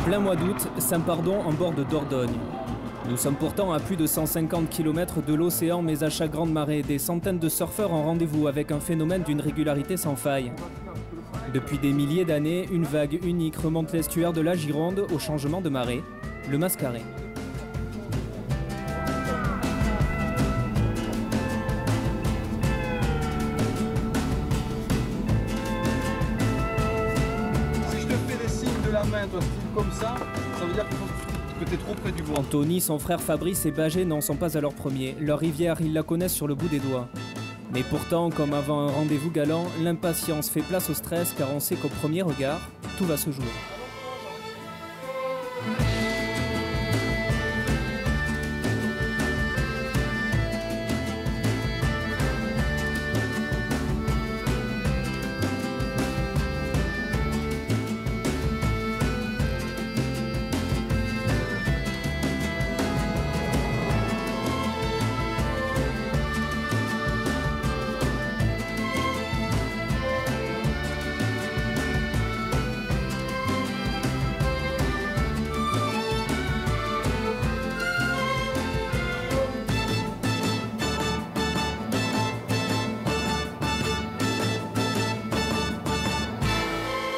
Plein mois d'août, Saint-Pardon en bord de Dordogne. Nous sommes pourtant à plus de 150 km de l'océan, mais à chaque grande marée, des centaines de surfeurs ont rendez-vous avec un phénomène d'une régularité sans faille. Depuis des milliers d'années, une vague unique remonte l'estuaire de la Gironde au changement de marée, le Mascaret. Si je te fais des signes de la main, toi, comme ça veut dire que tu es trop près du bord. Anthony, son frère Fabrice et Bagé n'en sont pas à leur premier. Leur rivière, ils la connaissent sur le bout des doigts. Mais pourtant, comme avant un rendez-vous galant, l'impatience fait place au stress car on sait qu'au premier regard, tout va se jouer.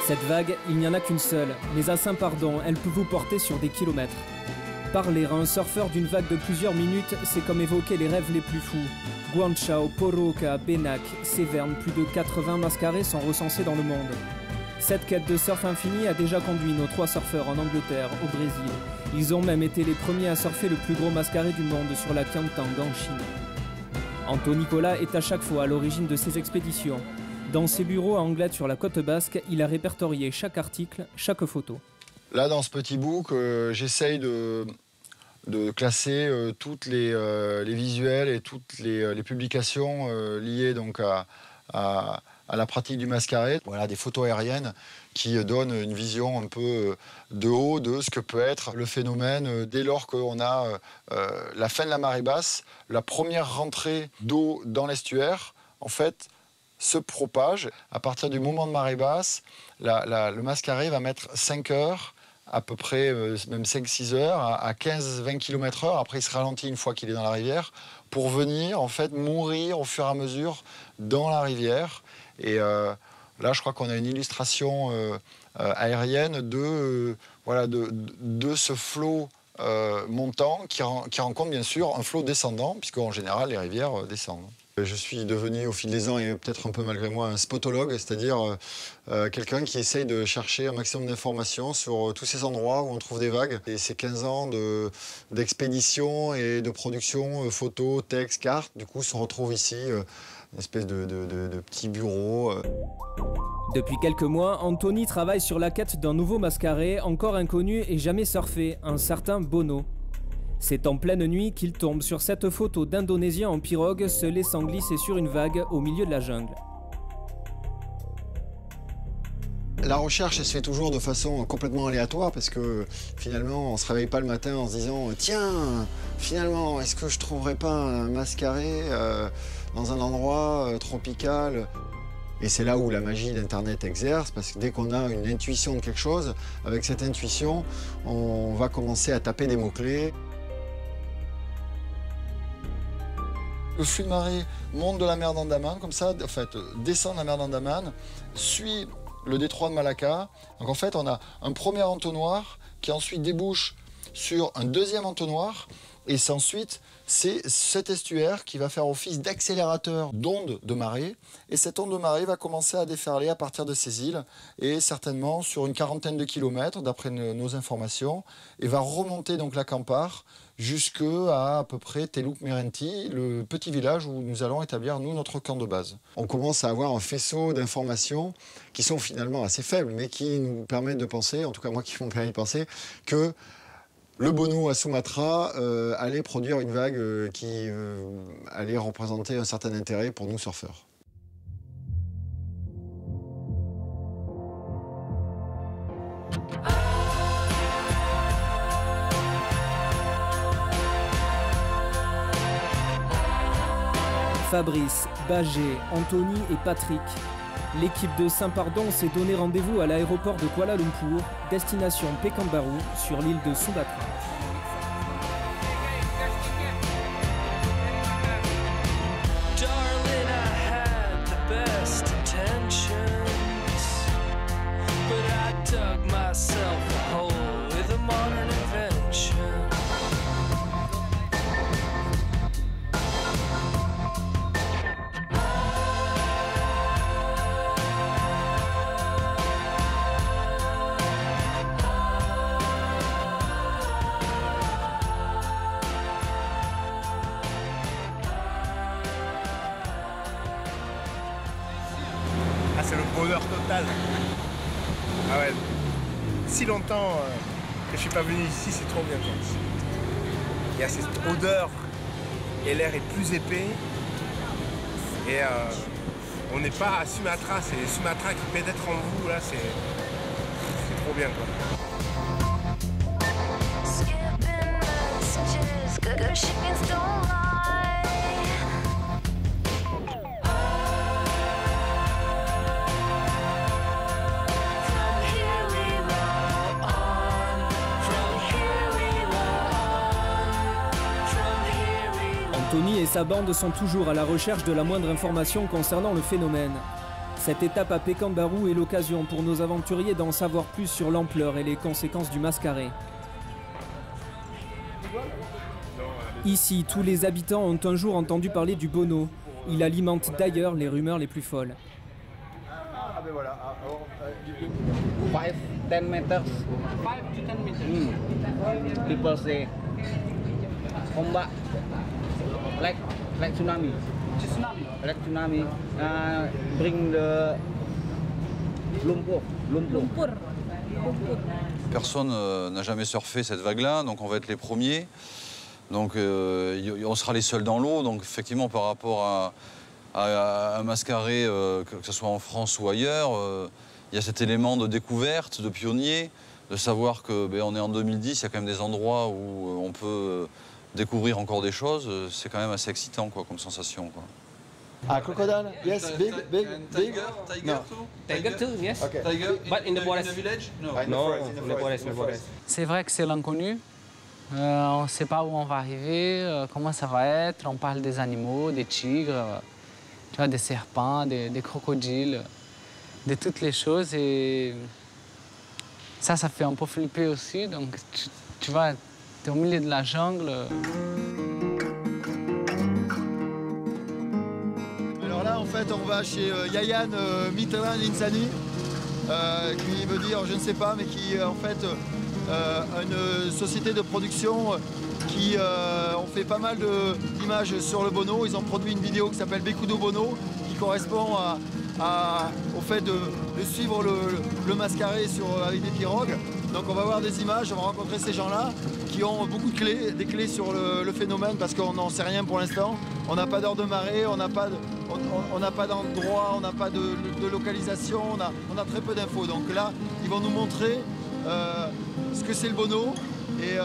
Cette vague, il n'y en a qu'une seule, mais à Saint-Pardon, elle peut vous porter sur des kilomètres. Parler à un surfeur d'une vague de plusieurs minutes, c'est comme évoquer les rêves les plus fous. Guanchao, Poroca, Benac, Séverne, plus de 80 mascarets sont recensés dans le monde. Cette quête de surf infini a déjà conduit nos 3 surfeurs en Angleterre, au Brésil. Ils ont même été les premiers à surfer le plus gros mascaret du monde sur la Kiantang en Chine. Anto Nicolas est à chaque fois à l'origine de ces expéditions. Dans ses bureaux à Anglet sur la côte basque, il a répertorié chaque article, chaque photo. Là, dans ce petit book, j'essaye de classer toutes les visuels et toutes les publications liées donc à la pratique du mascaret. Voilà, des photos aériennes qui donnent une vision un peu de haut de ce que peut être le phénomène dès lors qu'on a la fin de la marée basse, la première rentrée d'eau dans l'estuaire, en fait, se propage. À partir du moment de marée basse, le mascaret va mettre 5 heures, à peu près même 5-6 heures, à 15-20 km/h. Après, il se ralentit une fois qu'il est dans la rivière pour venir en fait mourir au fur et à mesure dans la rivière. Et là, je crois qu'on a une illustration aérienne de ce flot montant qui rencontre bien sûr un flot descendant, puisqu'en général, les rivières descendent. Je suis devenu au fil des ans, et peut-être un peu malgré moi, un spotologue, c'est-à-dire quelqu'un qui essaye de chercher un maximum d'informations sur tous ces endroits où on trouve des vagues. Et ces 15 ans d'expédition et de production, photos, textes, cartes, du coup, se retrouvent ici, une espèce de petit bureau. Depuis quelques mois, Anthony travaille sur la quête d'un nouveau mascaret, encore inconnu et jamais surfé, un certain Bono. C'est en pleine nuit qu'il tombe sur cette photo d'Indonésiens en pirogue se laissant glisser sur une vague au milieu de la jungle. La recherche, elle se fait toujours de façon complètement aléatoire parce que finalement, on ne se réveille pas le matin en se disant « Tiens, finalement, est-ce que je ne trouverais pas un mascaret dans un endroit tropical ?» Et c'est là où la magie d'Internet exerce, parce que dès qu'on a une intuition de quelque chose, avec cette intuition, on va commencer à taper des mots-clés. Le flux de marée monte de la mer d'Andaman, comme ça, en fait, descend de la mer d'Andaman, suit le détroit de Malacca. Donc en fait, on a un premier entonnoir qui ensuite débouche sur un deuxième entonnoir. Et ensuite, c'est cet estuaire qui va faire office d'accélérateur d'onde de marée. Et cette onde de marée va commencer à déferler à partir de ces îles, et certainement sur une quarantaine de kilomètres, d'après nos informations, et va remonter donc la Kampar jusqu'à peu près Teluk Merenti, le petit village où nous allons établir, nous, notre camp de base. On commence à avoir un faisceau d'informations qui sont finalement assez faibles, mais qui nous permettent de penser, en tout cas moi qui m'ont permis de penser, que le Bono à Sumatra allait produire une vague qui allait représenter un certain intérêt pour nous surfeurs. Fabrice, Bagé, Anthony et Patrick. L'équipe de Saint-Pardon s'est donné rendez-vous à l'aéroport de Kuala Lumpur, destination Pekanbaru, sur l'île de Sumatra. C'est le bonheur total. Ah ouais, si longtemps que je suis pas venu ici, c'est trop bien. Il y a cette odeur et l'air est plus épais. Et on n'est pas à Sumatra, c'est Sumatra qui pénètre en vous, là, c'est trop bien quoi. Anthony et sa bande sont toujours à la recherche de la moindre information concernant le phénomène. Cette étape à Pekanbaru est l'occasion pour nos aventuriers d'en savoir plus sur l'ampleur et les conséquences du mascaré. Ici, tous les habitants ont un jour entendu parler du Bono. Il alimente d'ailleurs les rumeurs les plus folles. 5-10 meters. 5 to 10 meters. People say, ombak, like tsunami. Like tsunami. Bring the lumpur. Personne n'a jamais surfé cette vague-là, donc on va être les premiers. Donc on sera les seuls dans l'eau. Donc effectivement, par rapport à un mascaré, que ce soit en France ou ailleurs, il y a cet élément de découverte, de pionnier, de savoir que on est en 2010, il y a quand même des endroits où on peut découvrir encore des choses. C'est quand même assez excitant quoi, comme sensation. Quoi. Ah, crocodile? Yes, big. Tiger No. too? Tiger too, yes. Okay. Tiger But in the forest. village? No. Non, in the forest. C'est vrai que c'est l'inconnu. On ne sait pas où on va arriver, comment ça va être. On parle des animaux, des tigres, tu vois, des serpents, des crocodiles, de toutes les choses. Et ça fait un peu flipper aussi. Donc, tu vois, tu es au milieu de la jungle. Alors là, en fait, on va chez Yayan Mitterrand Insani, qui veut dire, je ne sais pas, mais qui en fait une société de production qui ont fait pas mal d'images sur le Bono. Ils ont produit une vidéo qui s'appelle Bekudo Bono, qui correspond au fait de suivre le mascaré avec des pirogues. Donc on va voir des images, on va rencontrer ces gens-là qui ont beaucoup de clés, des clés sur le phénomène parce qu'on n'en sait rien pour l'instant. On n'a pas d'heure de marée, on n'a pas d'endroit, on n'a pas de localisation, on a très peu d'infos. Donc là, ils vont nous montrer ce que c'est le Bono et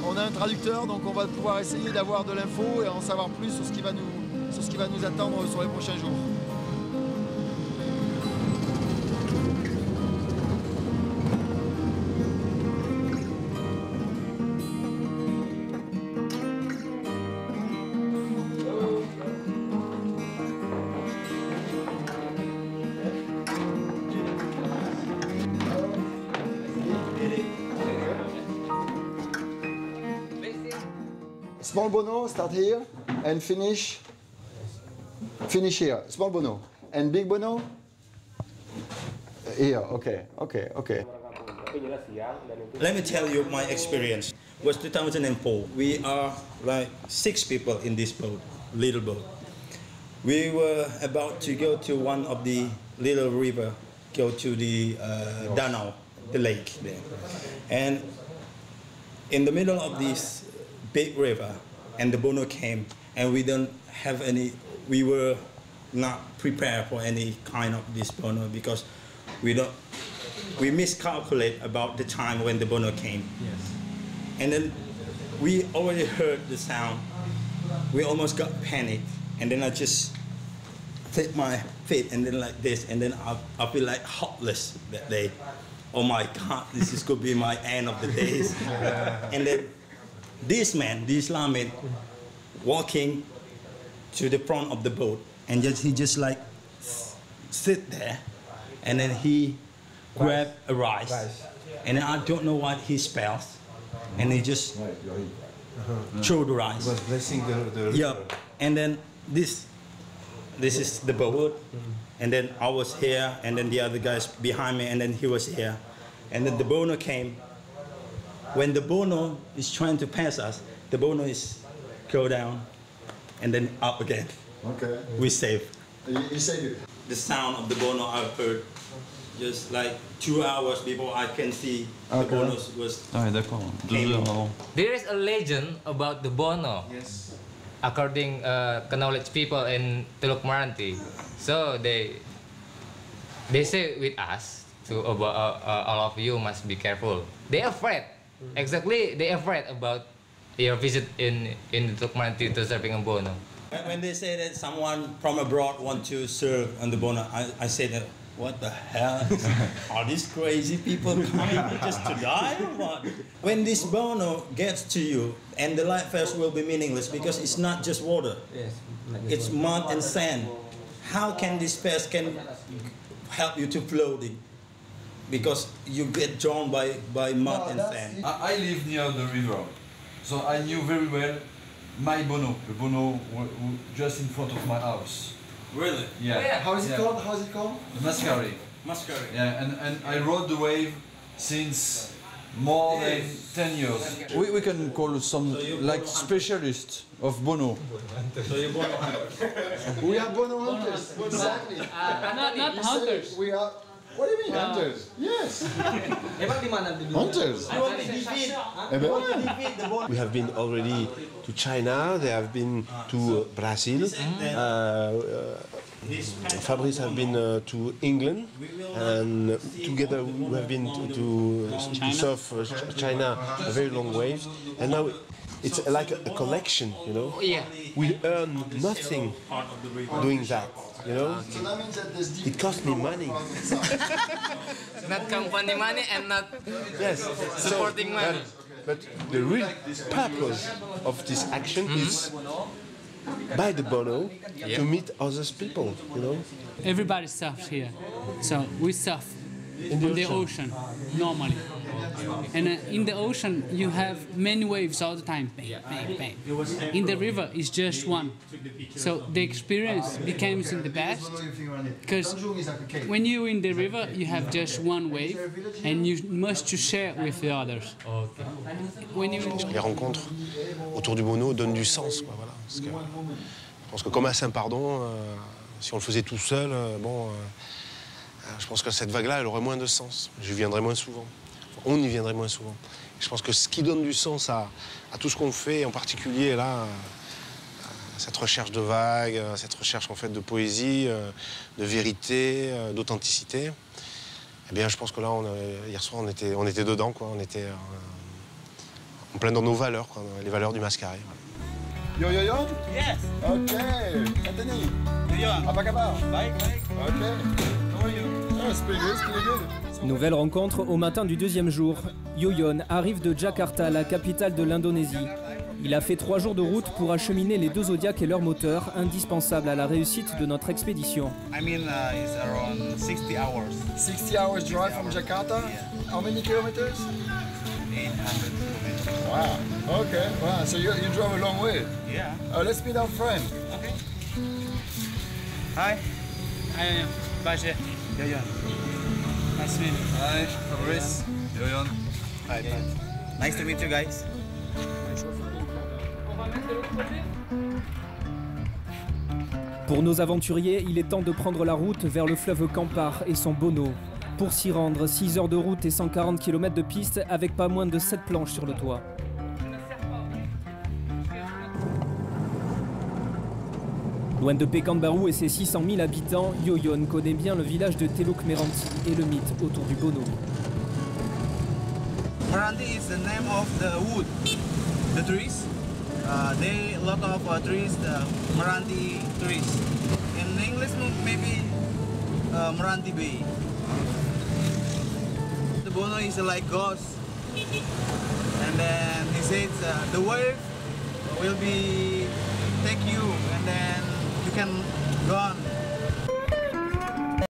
on a un traducteur, donc on va pouvoir essayer d'avoir de l'info et en savoir plus sur ce qui va nous attendre sur les prochains jours. Small Bono, start here and finish here. Small Bono. And big Bono? Here, okay. Let me tell you my experience. It was 2004. We are like 6 people in this boat, little boat. We were about to go to one of the little river, go to the Danau, the lake there. And in the middle of this big river, and the Bono came, and we were not prepared for any kind of this Bono because we miscalculate about the time when the Bono came. Yes. And then we already heard the sound. We almost got panicked, and then I just take my feet and then like this, and then I feel like hopeless that day. Oh my God, this is could be my end of the days. And then this man, the Islamic, walking to the front of the boat, and he just like sit there, and then he grab a rice, and then I don't know what he spells, and he just throw the rice. Was blessing the Yeah, and then this is the boat, and then I was here, and then the other guys behind me, and then he was here, and then the bono came. When the bono is trying to pass us, the bono is go down, and then up again. Okay. We save. You saved it. The sound of the bono I've heard just like 2 hours before I can see the bono was. Ah ouais, d'accord. 2 heures avant. There is a legend about the bono. Yes. According knowledge people in Teluk Meranti, so they say with us to about all of you must be careful. They afraid, exactly. They afraid about your visit in Teluk Meranti to serving a bono. When they say that someone from abroad want to serve on the bono, I say that, what the hell? Are these crazy people coming just to die or what? When this bono gets to you, and the life vest will be meaningless because it's not just water. Yes. It's mud and sand. How can this vest can help you to floating? Because you get drawn by mud and sand. I live near the river, so I knew very well my bono, the bono just in front of my house. Really? Yeah. How is it called? How is it called? The masquerade. Masquerade. Yeah, and I rode the wave since more than 10 years. We can call some like specialists of bono. So you're bono hunters. We are bono hunters. Exactly. Not hunters. We are. What do you mean hunters? Yes. Hunters. We have been already to China, they have been to Brazil, Fabrice have been to England, and together we have been to surf China a very long waves, and now it's like a collection, you know. Yeah. We earn nothing doing that, you know. So that means that there's It cost me money. Not company money and not Yes. supporting money. But the real purpose of this action is by the bono to meet other people, you know. Everybody surfs here, so we surf in the ocean normally. And in the ocean, you have many waves all the time. Bang, bang, bang. In the river, it's just one. So the experience becomes in the best because when you're in the river, you have just one wave and you must share with the others. When you... Les rencontres autour du bono donnent du sens, quoi, voilà. Parce que, je pense que comme à Saint-Pardon, si on le faisait tout seul, je pense que cette vague-là, elle aurait moins de sens. Je viendrais moins souvent. On y viendrait moins souvent. Je pense que ce qui donne du sens à tout ce qu'on fait, en particulier là, cette recherche de vagues, cette recherche en fait de poésie, de vérité, d'authenticité, eh bien je pense que là, hier soir, on était dedans, quoi. On était en plein dans nos valeurs, quoi, les valeurs du mascaré. Yo yo yo? Yes. Okay. Anthony. Yeah. Apa kabar? Bye. Okay. How are you? Oh, it's pretty good, it's pretty good. Nouvelle rencontre au matin du deuxième jour. Yoyon arrive de Jakarta, la capitale de l'Indonésie. Il a fait 3 jours de route pour acheminer les 2 Zodiacs et leur moteur, indispensables à la réussite de notre expédition. I mean, it's around 60 hours. 60 hours drive from Jakarta? Yeah. How many kilometers? 800 kilometers. Wow. Okay. Wow. So you drove a long way. Yeah. Let's meet our friend. Okay. Hi. Hi, Bajé. Yoyon. Nice to meet you. Hi, Fabrice, Yoyon. Hi. Nice to meet you guys. Pour nos aventuriers, il est temps de prendre la route vers le fleuve Kampar et son Bono. Pour s'y rendre, 6 heures de route et 140 km de piste avec pas moins de 7 planches sur le toit. Loin de Pekanbaru et ses 600 000 habitants, Yoyon connaît bien le village de Teluk Meranti et le mythe autour du Bono. Meranti is the name of the wood, the trees. They lot of trees, the Meranti trees. In English, let's move maybe Meranti Bay. The Bono is like ghost, and then he says the wave will be